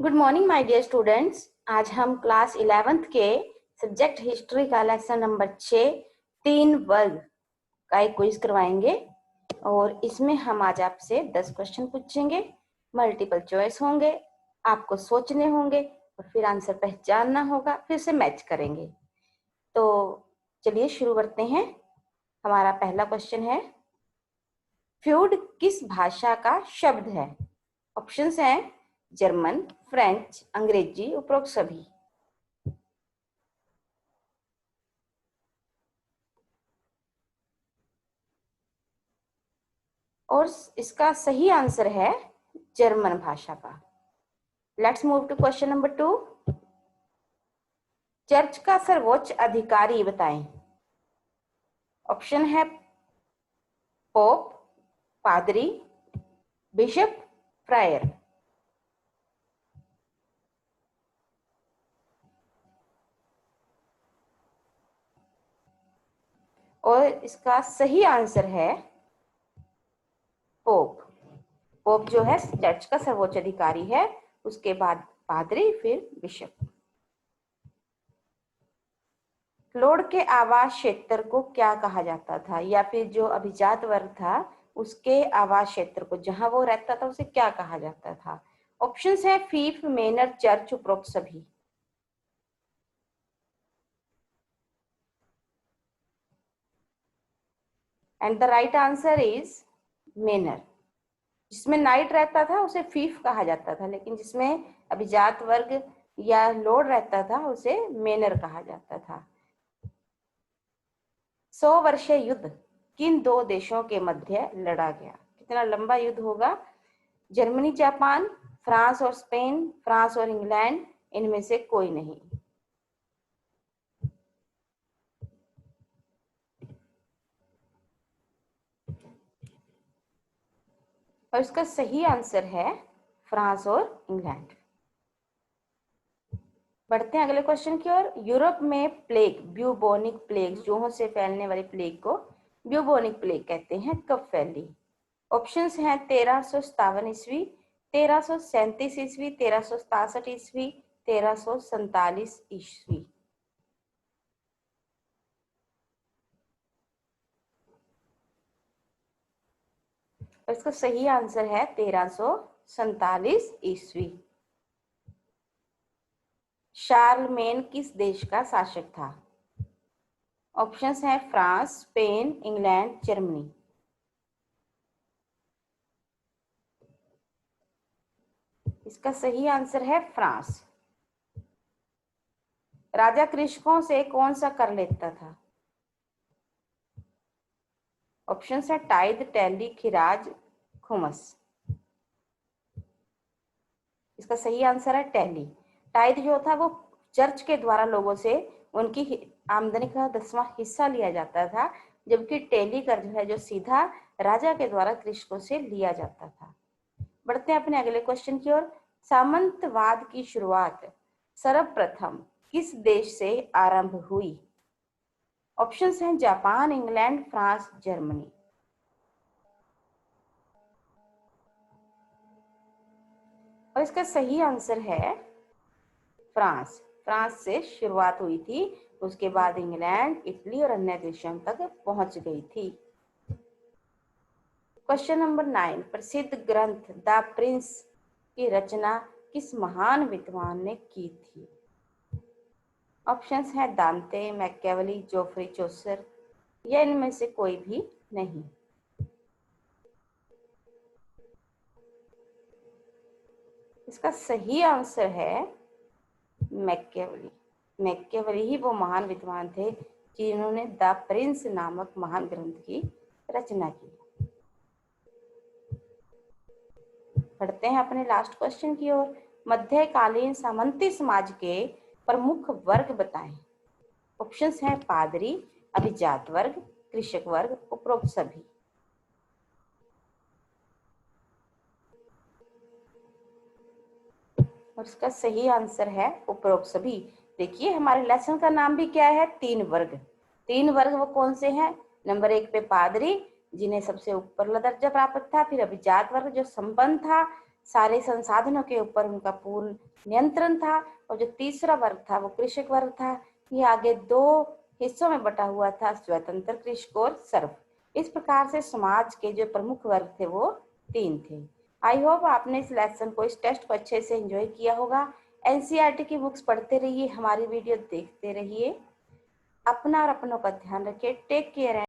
Good morning my dear students. आज हम class 11th के सब्जेक्ट हिस्ट्री का लेसन नंबर 6 तीन वर्ग का एक क्विज करवाएंगे और इसमें हम आज आपसे 10 क्वेश्चन पूछेंगे। मल्टीपल चॉइस होंगे, आपको सोचने होंगे और फिर आंसर पहचानना होगा, फिर से मैच करेंगे। तो चलिए शुरू करते हैं। हमारा पहला क्वेश्चन है, फ्यूड किस भाषा का शब्द है? ऑप्शंस हैं जर्मन, फ्रेंच, अंग्रेजी, उपरोक्त सभी। और इसका सही आंसर है जर्मन भाषा का। Let's move to question number 2। Church का सर्वोच्च अधिकारी बताएं। ऑप्शन है पोप, पादरी, बिशप, फ्रायर। और इसका सही आंसर है पोप। पोप जो है चर्च का सर्वोच्च अधिकारी है, उसके बाद पादरी, फिर बिशप। लोड के आवास क्षेत्र को क्या कहा जाता था, या फिर जो अभिजात वर्ग था उसके आवास क्षेत्र को जहां वो रहता था उसे क्या कहा जाता था? ऑप्शंस है फीफ, मेनर, चर्च, उपरोक्त सभी। And the right answer is manor. जिसमें नाइट रहता था उसे फीफ कहा जाता था, लेकिन जिसमें अभिजात वर्ग या लोड रहता था उसे मेनर कहा जाता था। 100 वर्षीय युद्ध किन दो देशों के मध्य लड़ा गया? कितना लंबा युद्ध होगा? जर्मनी, जापान, फ्रांस और स्पेन, फ्रांस और इंग्लैंड, इनमें से कोई नहीं। और इसका सही आंसर है फ्रांस और इंग्लैंड। बढ़ते हैं अगले क्वेश्चन की ओर। यूरोप में प्लेग, ब्यूबोनिक प्लेग, चूहों से फैलने वाली प्लेग को ब्यूबोनिक प्लेग कहते हैं, कब फैली? ऑप्शंस हैं 1357 ईस्वी, 1337 ईस्वी, 1367 ईस्वी, 1347 ईस्वी। और इसका सही आंसर है 1347 ईस्वी। शार्लमेन किस देश का शासक था? ऑप्शंस हैं फ्रांस, स्पेन, इंग्लैंड, जर्मनी। इसका सही आंसर है फ्रांस। राजा कृषकों से कौन सा कर लेता था? ऑप्शंस है टाइद, टैली, खिराज, खुमस। इसका सही आंसर है टैली। टाइद जो था वो चर्च के द्वारा लोगों से उनकी आमदनी का 10वां हिस्सा लिया जाता था, जबकि टैली कर जो है जो सीधा राजा के द्वारा कृषकों से लिया जाता था। बढ़ते हैं अपने अगले क्वेश्चन की ओर। सामंतवाद की शुरुआत सर्वप्रथम किस देश से आरंभ हुई? ऑप्शंस हैं जापान, इंग्लैंड, फ्रांस, जर्मनी। और इसका सही आंसर है फ्रांस। फ्रांस से शुरुआत हुई थी, उसके बाद इंग्लैंड, इटली और अन्य देशों तक पहुंच गई थी। Question number 9। प्रसिद्ध ग्रंथ द प्रिंस की रचना किस महान विद्वान ने की थी? ऑप्शंस हैं दांते, मैकियावेली, जोफ्री चौसर, या इनमें से कोई भी नहीं। इसका सही आंसर है मैकियावेली। मैकियावेली ही वो महान विद्वान थे जिन्होंने द प्रिंस नामक महान ग्रंथ की रचना की। बढ़ते हैं अपने लास्ट क्वेश्चन की ओर। मध्यकालीन सामंती समाज के प्रमुख वर्ग बताएं। ऑप्शंस हैं पादरी, अभिजात वर्ग, कृषक वर्ग, उपरोक्त सभी। और इसका सही आंसर है उपरोक्त सभी। देखिए हमारे लेसन का नाम भी क्या है? तीन वर्ग। तीन वर्ग वो कौन से हैं? नंबर 1 पे पादरी, जिन्हें सबसे ऊपर दर्जा प्राप्त था, फिर अभिजात वर्ग जो संपन्न था, सारे संसाधनों के ऊपर उनका पूर्ण नियंत्रण था। और जो तीसरा वर्ग था वो कृषक वर्ग था। ये आगे दो हिस्सों में बटा हुआ था, स्वतंत्र कृषक और सर्व। इस प्रकार से समाज के जो प्रमुख वर्ग थे वो 3 थे। आई होप आपने इस लेसन को, इस टेस्ट को अच्छे से एंजॉय किया होगा। एनसीईआरटी की बुक्स पढ़ते रहिए, हमारी वीडियो देखते रहिए। अपना और अपनों का ध्यान रखिए। Take care.